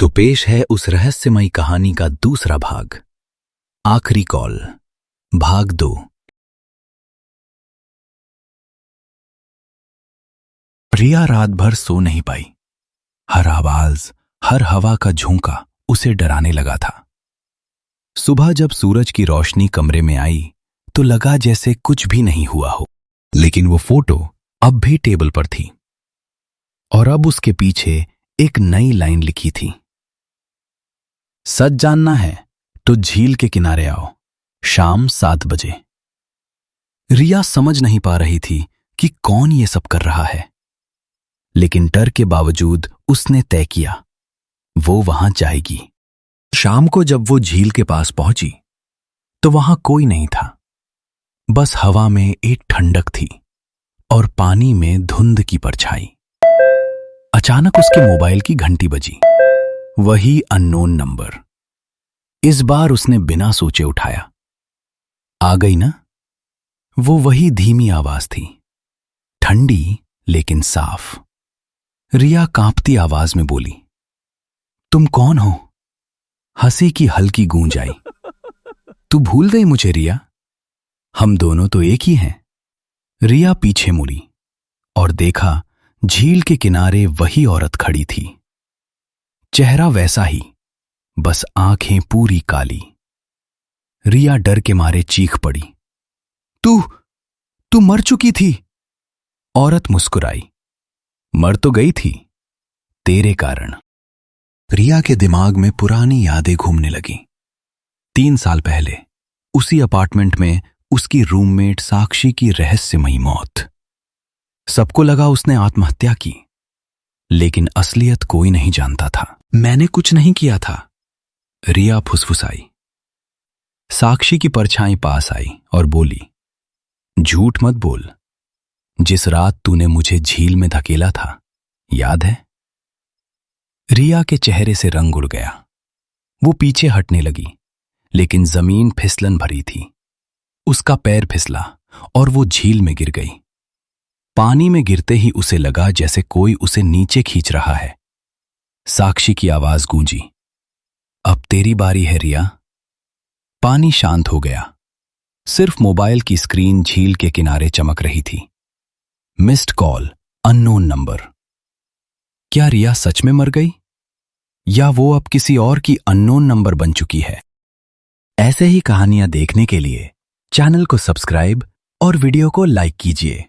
तो पेश है उस रहस्यमयी कहानी का दूसरा भाग, आखिरी कॉल, भाग 2। रिया रात भर सो नहीं पाई। हर आवाज, हर हवा का झोंका उसे डराने लगा था। सुबह जब सूरज की रोशनी कमरे में आई तो लगा जैसे कुछ भी नहीं हुआ हो, लेकिन वो फोटो अब भी टेबल पर थी और अब उसके पीछे एक नई लाइन लिखी थी। सच जानना है तो झील के किनारे आओ, शाम 7 बजे। रिया समझ नहीं पा रही थी कि कौन ये सब कर रहा है, लेकिन डर के बावजूद उसने तय किया वो वहां जाएगी। शाम को जब वो झील के पास पहुंची तो वहां कोई नहीं था। बस हवा में एक ठंडक थी और पानी में धुंध की परछाई। अचानक उसके मोबाइल की घंटी बजी। वही अननोन नंबर। इस बार उसने बिना सोचे उठाया। आ गई ना? वो वही धीमी आवाज थी, ठंडी लेकिन साफ। रिया कांपती आवाज में बोली, तुम कौन हो? हंसी की हल्की गूंज आई। तू भूल गई मुझे रिया? हम दोनों तो एक ही हैं। रिया पीछे मुड़ी और देखा झील के किनारे वही औरत खड़ी थी। चेहरा वैसा ही, बस आंखें पूरी काली। रिया डर के मारे चीख पड़ी, तू मर चुकी थी। औरत मुस्कुराई, मर तो गई थी, तेरे कारण। रिया के दिमाग में पुरानी यादें घूमने लगी। 3 साल पहले उसी अपार्टमेंट में उसकी रूममेट साक्षी की रहस्यमयी मौत। सबको लगा उसने आत्महत्या की, लेकिन असलियत कोई नहीं जानता था। मैंने कुछ नहीं किया था, रिया फुसफुसाई। साक्षी की परछाई पास आई और बोली, झूठ मत बोल। जिस रात तूने मुझे झील में धकेला था, याद है? रिया के चेहरे से रंग उड़ गया। वो पीछे हटने लगी, लेकिन जमीन फिसलन भरी थी। उसका पैर फिसला और वो झील में गिर गई। पानी में गिरते ही उसे लगा जैसे कोई उसे नीचे खींच रहा है। साक्षी की आवाज गूंजी, अब तेरी बारी है रिया। पानी शांत हो गया। सिर्फ मोबाइल की स्क्रीन झील के किनारे चमक रही थी। Missed call, unknown number. क्या रिया सच में मर गई, या वो अब किसी और की अननोन नंबर बन चुकी है? ऐसे ही कहानियां देखने के लिए चैनल को सब्सक्राइब और वीडियो को लाइक कीजिए।